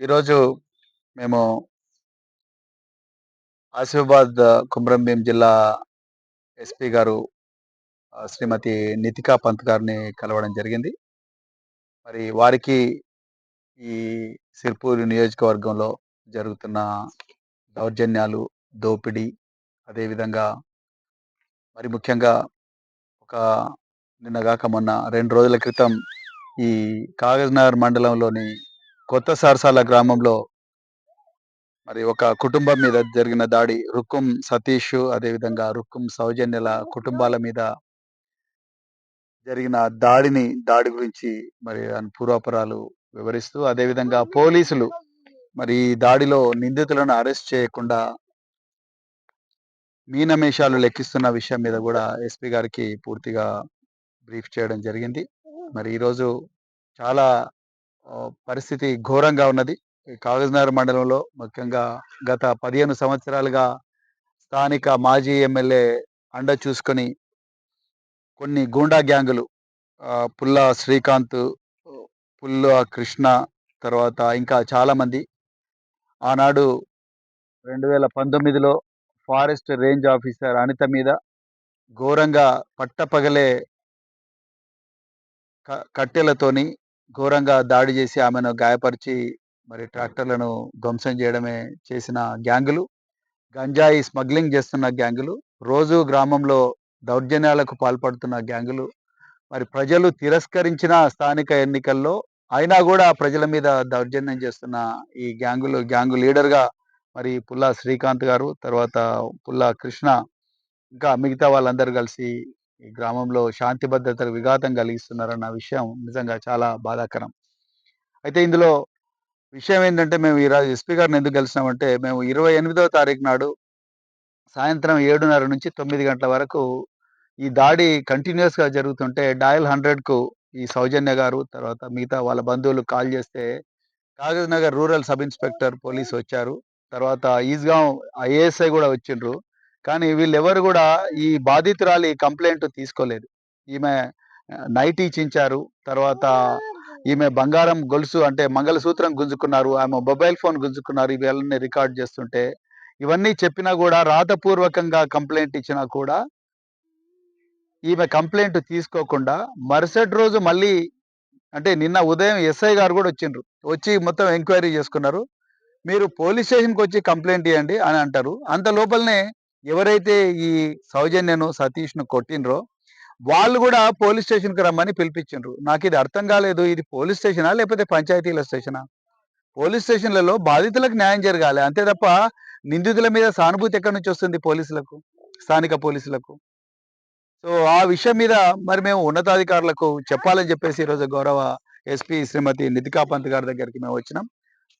ఈరోజు మేము ఆసిఫాబాద్ కుమ్రంభీం జిల్లా ఎస్పీ గారు శ్రీమతి నితికా పంత్ గారిని కలవడం జరిగింది. మరి వారికి ఈ సిర్పూర్ నియోజకవర్గంలో జరుగుతున్న దౌర్జన్యాలు, దోపిడీ, అదేవిధంగా మరి ముఖ్యంగా ఒక నిన్నగాక మొన్న 2 రోజుల క్రితం ఈ కాగజ్‌నగర్ మండలంలోని కొత్త సార్సాల గ్రామంలో మరి ఒక కుటుంబం మీద జరిగిన దాడి, రుక్కుం సతీష్, అదేవిధంగా రుక్కుం సౌజన్యల కుటుంబాల మీద జరిగిన దాడి గురించి మరి దాని పూర్వాపరాలు వివరిస్తూ, అదేవిధంగా పోలీసులు మరి ఈ దాడిలో నిందితులను అరెస్ట్ చేయకుండా మీనమేషాలు లెక్కిస్తున్న విషయం మీద కూడా ఎస్పీ గారికి పూర్తిగా బ్రీఫ్ చేయడం జరిగింది. మరి ఈరోజు చాలా పరిస్థితి ఘోరంగా ఉన్నది. ఈ కాగజ్‌నగర్ మండలంలో ముఖ్యంగా గత 15 సంవత్సరాలుగా స్థానిక మాజీ ఎమ్మెల్యే అండ చూసుకొని కొన్ని గూండా గ్యాంగులు పుల్లా శ్రీకాంత్, పుల్లా కృష్ణ, తర్వాత ఇంకా చాలామంది ఆనాడు 2019లో ఫారెస్ట్ రేంజ్ ఆఫీసర్ అనిత మీద ఘోరంగా పట్టపగలే కట్టెలతోని ఘోరంగా దాడి చేసి ఆమెను గాయపరిచి మరి ట్రాక్టర్లను ధ్వంసం చేయడమే చేసిన గ్యాంగులు, గంజాయి స్మగ్లింగ్ చేస్తున్న గ్యాంగులు, రోజు గ్రామంలో దౌర్జన్యాలకు పాల్పడుతున్న గ్యాంగులు, మరి ప్రజలు తిరస్కరించిన స్థానిక ఎన్నికల్లో అయినా కూడా ప్రజల మీద దౌర్జన్యం చేస్తున్న ఈ గ్యాంగు లీడర్‌గా మరి పుల్లా శ్రీకాంత్ గారు, తర్వాత పుల్లా కృష్ణ, ఇంకా మిగతా వాళ్ళందరూ కలిసి ఈ గ్రామంలో శాంతి భద్రతలకు విఘాతం కలిగిస్తున్నారన్న విషయం నిజంగా చాలా బాధాకరం. అయితే ఇందులో విషయం ఏంటంటే, మేము ఈరోజు ఎస్పీ గారిని ఎందుకు కలిసినామంటే, మేము 28వ తారీఖు నాడు సాయంత్రం 7:30 నుంచి 9 గంటల వరకు ఈ దాడి కంటిన్యూయస్‌గా జరుగుతుంటే డయల్ 100కు ఈ సౌజన్య గారు, తర్వాత మిగతా వాళ్ళ బంధువులు కాల్ చేస్తే Kagaznagar rural sub inspector police వచ్చారు. తర్వాత ఈస్‌గాం ఏఎస్ఐ కూడా వచ్చిండ్రు. కానీ వీళ్ళెవరు కూడా ఈ బాధితురాలి కంప్లెయింట్ తీసుకోలేదు. ఈమె నైటీ చించారు. తర్వాత ఈమె బంగారం గొలుసు అంటే మంగళసూత్రం గుంజుకున్నారు. ఆమె మొబైల్ ఫోన్ గుంజుకున్నారు. ఇవన్నీ రికార్డ్ చేస్తుంటే, ఇవన్నీ చెప్పినా కూడా రాతపూర్వకంగా కంప్లెయింట్ ఇచ్చినా కూడా ఈమె కంప్లెయింట్ తీసుకోకుండా మరుసటి రోజు మళ్ళీ అంటే నిన్న ఉదయం ఎస్ఐ గారు కూడా వచ్చిండ్రు. వచ్చి మొత్తం ఎంక్వైరీ చేసుకున్నారు. మీరు పోలీస్ స్టేషన్‌కొచ్చి కంప్లెయింట్ ఇయ్యండి అని అంటారు. అంత లోపలనే ఎవరైతే ఈ సౌజన్యను, సతీష్‌ను కొట్టిండ్రో వాళ్ళు గూడా పోలీస్ స్టేషన్‌కి రమ్మని పిలిపించిండ్రు. నాకిది అర్థం కాలేదు. ఇది పోలీస్ స్టేషనా? లేకపోతే పంచాయతీల స్టేషనా? పోలీస్ స్టేషన్‌లలో బాధితులకు న్యాయం జరగాలి. అంతే తప్ప నిందితుల మీద సానుభూతి ఎక్కడి నుంచి వస్తుంది పోలీసులకు? స్థానిక పోలీసులకు. సో, ఆ విషయం మీద మరి మేము ఉన్నతాధికారులకు చెప్పాలని చెప్పేసి ఈరోజు గౌరవ ఎస్పీ శ్రీమతి నితికా పంత్ గారి దగ్గరికి మేము వచ్చినాం.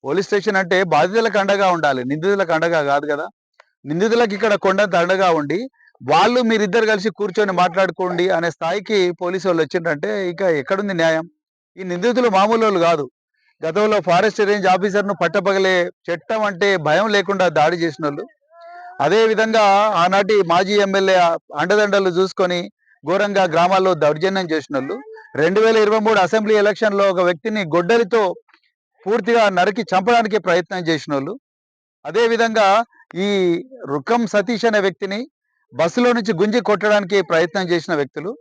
పోలీస్ స్టేషన్ అంటే బాధితులకు అండగా ఉండాలి. నిందితులకు అండగా గాదు గదా! నిందితులకు ఇక్కడ కొండంత అండగా ఉండి, వాళ్ళు మీరిద్దరు కలిసి కూర్చొని మాట్లాడుకోండి అనే స్థాయికి పోలీసోళ్ళు వచ్చిండ్రంటే ఇక ఎక్కడుంది న్యాయం? ఈ నిందితులు మామూలోళ్ళు గాదు. గతంలో ఫారెస్ట్ రేంజ్ ఆఫీసర్‌ను పట్టపగలే చట్టం అంటే భయం లేకుండా దాడి చేసినోళ్ళు. అదే విధంగా ఆనాటి మాజీ ఎమ్మెల్యే అండదండలు చూసుకొని ఘోరంగా గ్రామాల్లో దౌర్జన్యం చేసినోళ్ళు. 2023 అసెంబ్లీ ఎలక్షన్‌లో ఒక వ్యక్తిని గొడ్డలితో పూర్తిగా నరికి చంపడానికి ప్రయత్నం చేసినోళ్ళు. అదే విధంగా ఈ రుక్కం సతీష్ అనే వ్యక్తిని బస్సులో నుంచి గుంజి కొట్టడానికి ప్రయత్నం చేసిన వ్యక్తులు.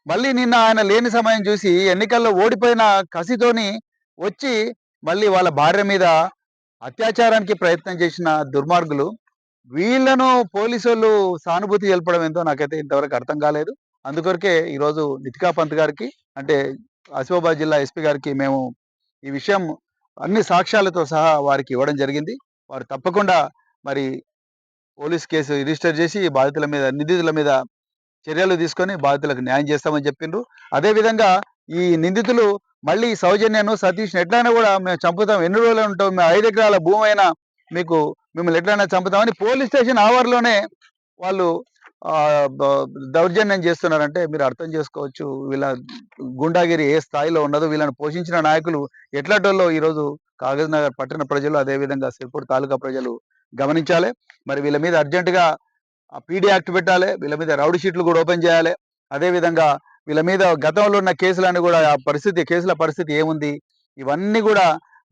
మళ్ళీ నిన్న ఆయన లేని సమయం చూసి ఎన్నికల్లో ఓడిపోయిన కసితోని వచ్చి మళ్ళీ వాళ్ళ భార్య మీద అత్యాచారానికి ప్రయత్నం చేసిన దుర్మార్గులు. వీళ్ళను పోలీసోళ్ళు సానుభూతి తెలపడం ఏందో నాకైతే ఇంతవరకు అర్థం కాలేదు. అందుకొరకే ఈరోజు నితికా పంత్ గారికి అంటే ఆసిఫాబాద్ జిల్లా ఎస్పీ గారికి మేము ఈ విషయం అన్ని సాక్ష్యాలతో సహా వారికి ఇవ్వడం జరిగింది. వారు తప్పకుండా మరి పోలీస్ కేసు రిజిస్టర్ చేసి నిందితుల మీద చర్యలు తీసుకొని బాధితులకు న్యాయం చేస్తామని చెప్పిండ్రు. అదే విధంగా ఈ నిందితులు మళ్ళీ సౌజన్యను, సతీష్‌ని ఎట్లైనా కూడా మేము చంపుతాం. ఎన్ని రోజులు ఉంటాం? మేము 5 ఎకరాల భూమైనా మీకు మిమ్మల్ని ఎట్లైనా చంపుతామని పోలీస్ స్టేషన్ ఆవరణలోనే వాళ్ళు బ దౌర్జన్యం చేస్తున్నారంటే మీరు అర్థం చేసుకోవచ్చు. వీళ్ళ గూండాగిరి ఏ స్థాయిలో ఉన్నదో, వీళ్ళని పోషించిన నాయకులు ఎట్లాటోల్లో ఈరోజు కాగజ్‌నగర్ పట్టణ ప్రజలు, అదేవిధంగా సిర్పూర్ తాలూకా ప్రజలు గమనించాలి. మరి వీళ్ళ మీద అర్జెంట్‌గా పీడీ యాక్ట్ పెట్టాలి. వీళ్ళ మీద రౌడీ షీట్లు కూడా ఓపెన్ చేయాలి. అదేవిధంగా వీళ్ళ మీద గతంలో ఉన్న కేసులన్నీ కూడా కేసుల పరిస్థితి ఏముంది? ఇవన్నీ కూడా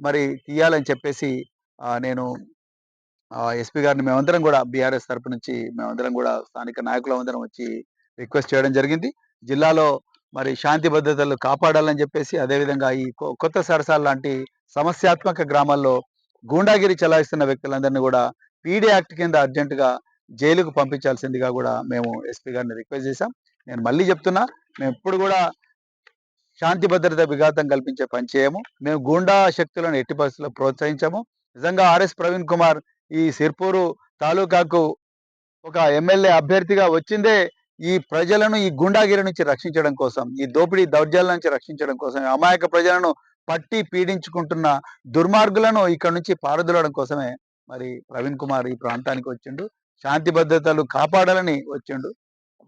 మరి తీయాలని చెప్పేసి నేను ఎస్పీ గారిని మేమందరం కూడా బీఆర్ఎస్ తరపు నుంచి మేమందరం కూడా స్థానిక నాయకులందరం వచ్చి రిక్వెస్ట్ చేయడం జరిగింది. జిల్లాలో మరి శాంతి భద్రతలు కాపాడాలని చెప్పేసి, అదేవిధంగా ఈ కొత్త సరసాల లాంటి సమస్యాత్మక గ్రామాల్లో గూండాగిరి చలాయిస్తున్న వ్యక్తులందరినీ కూడా పీడీ యాక్ట్ కింద అర్జెంటుగా జైలుకు పంపించాల్సిందిగా కూడా మేము ఎస్పీ గారిని రిక్వెస్ట్ చేశాం. నేను మళ్ళీ చెప్తున్నా, మేము ఎప్పుడు కూడా శాంతి భద్రత విఘాతం కల్పించే పని చేయము. మేము గూండా శక్తులను ఎట్టి పరిస్థితుల్లో ప్రోత్సహించము. నిజంగా ఆర్ఎస్ ప్రవీణ్ కుమార్ ఈ సిర్పూరు తాలూకాకు ఒక ఎమ్మెల్యే అభ్యర్థిగా వచ్చిందే ఈ ప్రజలను ఈ గూండాగిరి నుంచి రక్షించడం కోసం, ఈ దోపిడీ దౌర్జన్యాల నుంచి రక్షించడం కోసం, అమాయక ప్రజలను పట్టి పీడించుకుంటున్న దుర్మార్గులను ఇక్కడ నుంచి పారదోలడం కోసమే మరి ప్రవీణ్ కుమార్ ఈ ప్రాంతానికి వచ్చిండు. శాంతి భద్రతలు కాపాడాలని వచ్చిండు.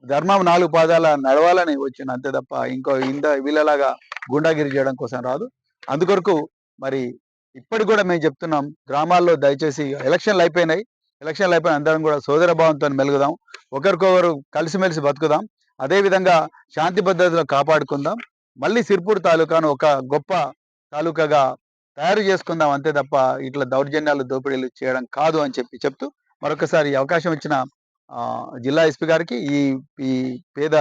ధర్మం 4 పాదాల నడవాలని వచ్చిండు, అంతే తప్ప వీళ్ళలాగా గూండాగిరి చేయడం కోసం రాదు. అందుకొరకు మరి ఇప్పటికి కూడా మేము చెప్తున్నాం, గ్రామాల్లో దయచేసి ఎలక్షన్లు అయిపోయినాయి అందరం కూడా సోదర భావంతో మెలుగుదాం, ఒకరికొకరు కలిసిమెలిసి బతుకుదాం, అదేవిధంగా శాంతి భద్రతలు కాపాడుకుందాం, మళ్ళీ సిర్పూర్ తాలూకాను ఒక గొప్ప తాలూకాగా తయారు చేసుకుందాం, అంతే తప్ప ఇట్లా దౌర్జన్యాలు దోపిడీలు చేయడం కాదు అని చెప్తూ మరొకసారి ఈ అవకాశం ఇచ్చిన జిల్లా ఎస్పీ గారికి, ఈ పేద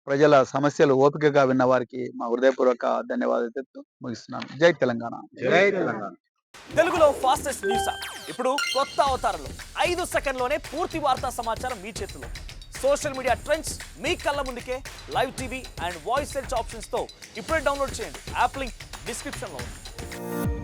ప్రజల సమస్యలు ఓపికగా విన్న వారికి మా హృదయపూర్వక ధన్యవాదాలు చెప్తూ ముగిస్తున్నాను. జై తెలంగాణ. జై తెలంగాణ. తెలుగులో ఫాస్టెస్ట్ న్యూస్ ఇప్పుడు కొత్త అవతారంలో 5 సెకండ్లోనే పూర్తి వార్తా సమాచారం మీ చేతిలో. సోషల్ మీడియా ట్రెండ్స్ మీ కళ్ళ ముందుకే live TV and voice search options తో ఇప్పుడే డౌన్లోడ్ చేయండి. యాప్ లింక్ డిస్క్రిప్షన్ లో ఉంది.